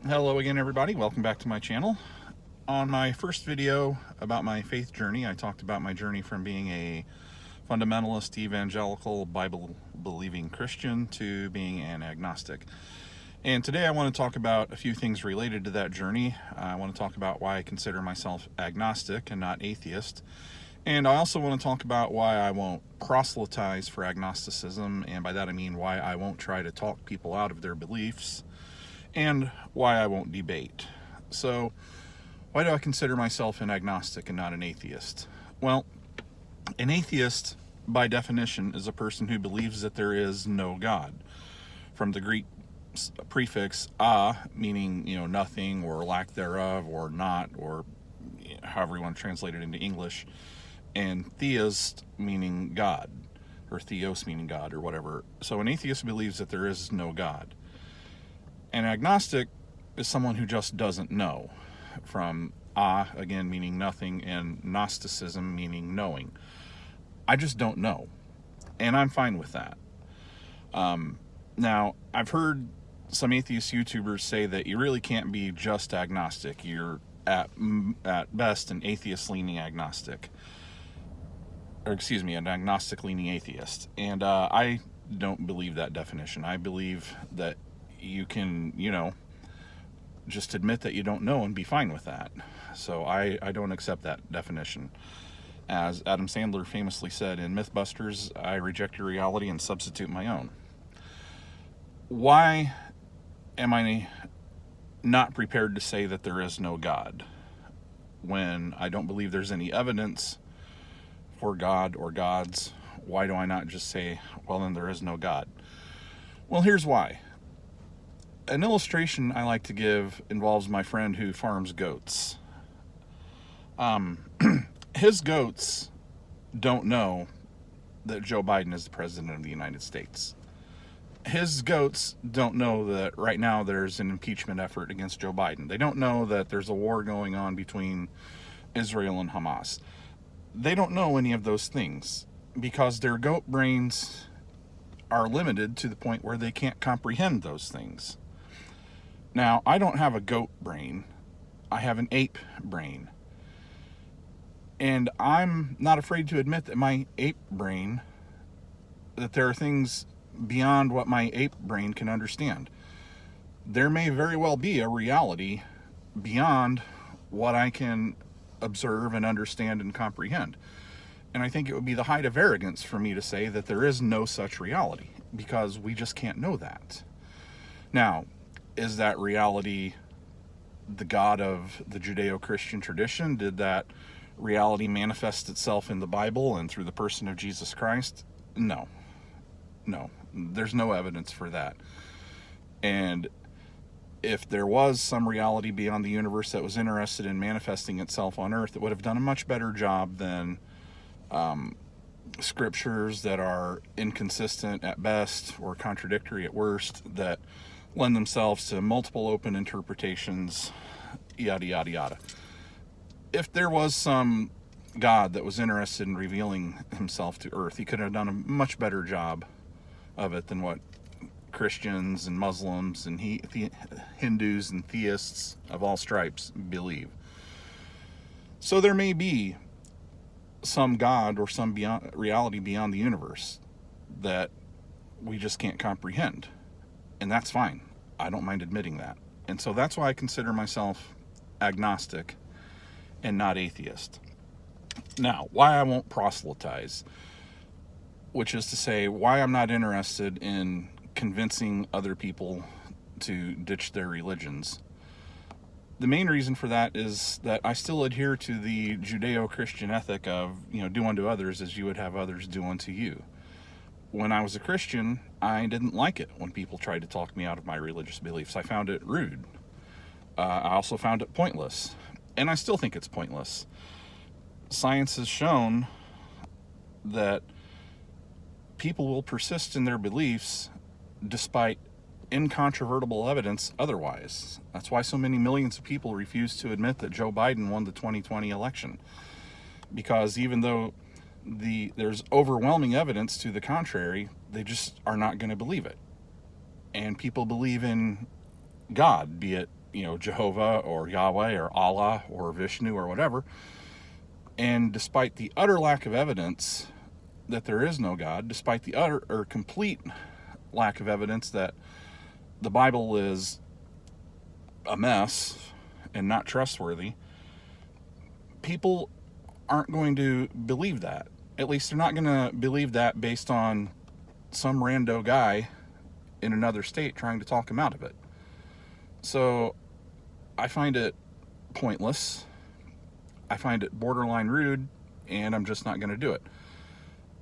Hello again, everybody. Welcome back to my channel. On my first video about my faith journey, I talked about my journey from being a fundamentalist, evangelical, Bible-believing Christian to being an agnostic. And today I want to talk about a few things related to that journey. I want to talk about why I consider myself agnostic and not atheist. And I also want to talk about why I won't proselytize for agnosticism, and by that I mean why I won't try to talk people out of their beliefs, and why I won't debate. So, why do I consider myself an agnostic and not an atheist? Well, an atheist, by definition, is a person who believes that there is no God. From the Greek prefix meaning, nothing or lack thereof or not, or however you want to translate it into English, and theist meaning God, or theos meaning God, or whatever. So an atheist believes that there is no God. An agnostic is someone who just doesn't know, from again meaning nothing, and Gnosticism meaning knowing. I just don't know, and I'm fine with that. Now, I've heard some atheist YouTubers say that you really can't be just agnostic. You're at best an atheist-leaning agnostic. Or excuse me, an agnostic-leaning atheist. And I don't believe that definition. I believe that you can, just admit that you don't know and be fine with that. So I don't accept that definition. As Adam Sandler famously said in Mythbusters, I reject your reality and substitute my own. Why am I not prepared to say that there is no God when I don't believe there's any evidence for God or gods? Why do I not just say, well, then there is no God? Well, here's why. An illustration I like to give involves my friend who farms goats. His goats don't know that Joe Biden is the president of the United States. His goats don't know that right now there's an impeachment effort against Joe Biden. They don't know that there's a war going on between Israel and Hamas. They don't know any of those things because their goat brains are limited to the point where they can't comprehend those things. Now, I don't have a goat brain. I have an ape brain. And I'm not afraid to admit that my ape brain, that there are things beyond what my ape brain can understand. There may very well be a reality beyond what I can observe and understand and comprehend. And I think it would be the height of arrogance for me to say that there is no such reality, because we just can't know that. Now, is that reality the God of the Judeo-Christian tradition? Did that reality manifest itself in the Bible and through the person of Jesus Christ? No. There's no evidence for that. And if there was some reality beyond the universe that was interested in manifesting itself on earth, it would have done a much better job than scriptures that are inconsistent at best or contradictory at worst, that lend themselves to multiple open interpretations, yada, yada, yada. If there was some God that was interested in revealing himself to earth, he could have done a much better job of it than what Christians and Muslims and Hindus and theists of all stripes believe. So there may be some God or some reality beyond the universe that we just can't comprehend. And that's fine. I don't mind admitting that. And so that's why I consider myself agnostic and not atheist. Now, why I won't proselytize, which is to say why I'm not interested in convincing other people to ditch their religions. The main reason for that is that I still adhere to the Judeo-Christian ethic of, do unto others as you would have others do unto you. When I was a Christian, I didn't like it when people tried to talk me out of my religious beliefs. I found it rude. I also found it pointless. And I still think it's pointless. Science has shown that people will persist in their beliefs despite incontrovertible evidence otherwise. That's why so many millions of people refuse to admit that Joe Biden won the 2020 election. Because even though there's overwhelming evidence to the contrary, they just are not going to believe it. And people believe in God, be it, Jehovah or Yahweh or Allah or Vishnu or whatever. And despite the utter lack of evidence that there is no God, despite the utter or complete lack of evidence that the Bible is a mess and not trustworthy, people aren't going to believe that. At least they're not going to believe that based on some rando guy in another state trying to talk him out of it. So I find it pointless. I find it borderline rude, and I'm just not going to do it.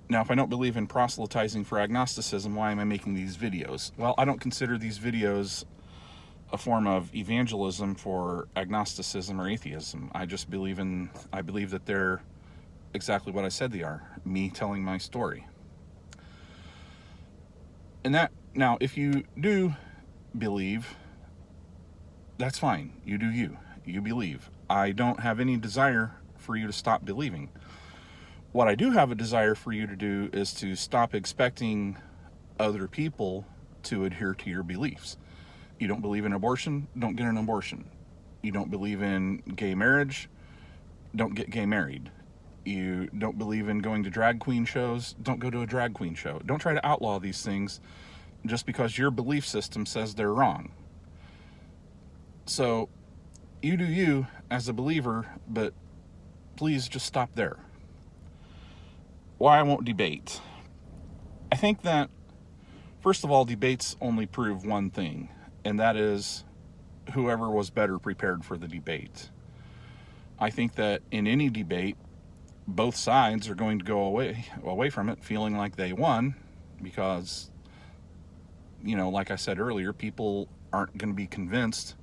Now, if I don't believe in proselytizing for agnosticism, why am I making these videos? Well, I don't consider these videos a form of evangelism for agnosticism or atheism. I believe that they're exactly what I said they are, me telling my story. And that, now, if you do believe, that's fine. You do you. You believe. I don't have any desire for you to stop believing. What I do have a desire for you to do is to stop expecting other people to adhere to your beliefs. You don't believe in abortion? Don't get an abortion. You don't believe in gay marriage? Don't get gay married. You don't believe in going to drag queen shows? Don't go to a drag queen show. Don't try to outlaw these things just because your belief system says they're wrong. So, you do you as a believer, but please just stop there. Why I won't debate. I think that, first of all, debates only prove one thing, and that is whoever was better prepared for the debate. I think that in any debate, both sides are going to go away from it feeling like they won, because, like I said earlier, people aren't going to be convinced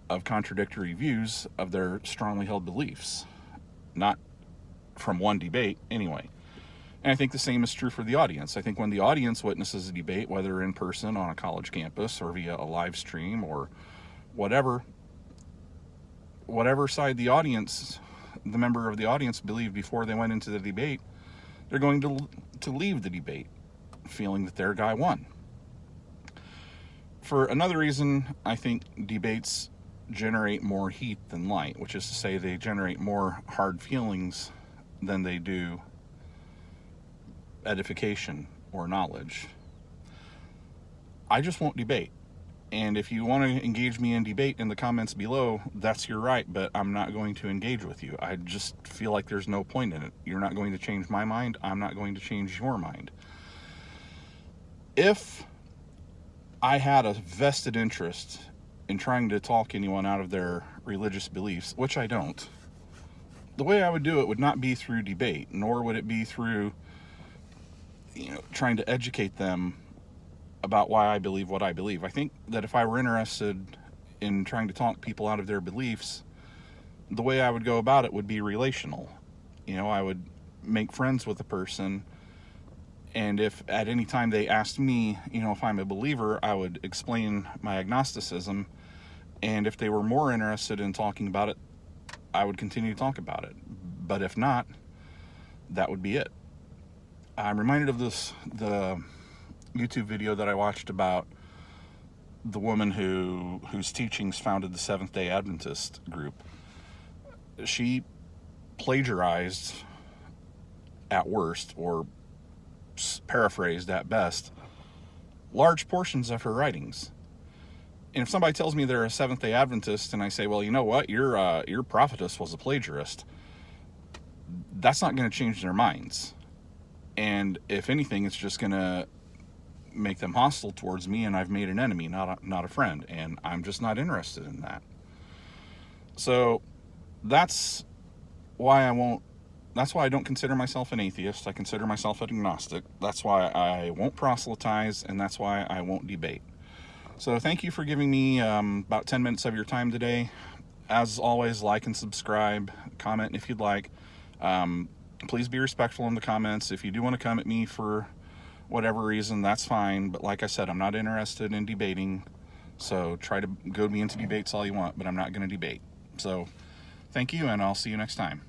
of contradictory views of their strongly held beliefs. Not from one debate, anyway. And I think the same is true for the audience. I think when the audience witnesses a debate, whether in person on a college campus or via a live stream or whatever side the member of the audience believed before they went into the debate, they're going to leave the debate feeling that their guy won. For another reason, I think debates generate more heat than light, which is to say they generate more hard feelings than they do edification or knowledge. I just won't debate. And if you want to engage me in debate in the comments below, that's your right, but I'm not going to engage with you. I just feel like there's no point in it. You're not going to change my mind. I'm not going to change your mind. If I had a vested interest in trying to talk anyone out of their religious beliefs, which I don't, the way I would do it would not be through debate, nor would it be through trying to educate them about why I believe what I believe. I think that if I were interested in trying to talk people out of their beliefs, the way I would go about it would be relational. I would make friends with a person, and if at any time they asked me, if I'm a believer, I would explain my agnosticism, and if they were more interested in talking about it, I would continue to talk about it. But if not, that would be it. I'm reminded of the YouTube video that I watched about the woman whose teachings founded the Seventh-day Adventist group. She plagiarized at worst, or paraphrased at best, large portions of her writings. And if somebody tells me they're a Seventh-day Adventist and I say, well, you know what, your prophetess was a plagiarist, that's not going to change their minds. And if anything, it's just going to make them hostile towards me, and I've made an enemy, not a friend, and I'm just not interested in that. So that's why I don't consider myself an atheist. I consider myself an agnostic. That's why I won't proselytize, and that's why I won't debate. So thank you for giving me about 10 minutes of your time today. As always, like and subscribe, comment if you'd like. Please be respectful in the comments. If you do want to come at me for whatever reason, that's fine. But like I said, I'm not interested in debating. So try to go me into debates all you want, but I'm not going to debate. So thank you, and I'll see you next time.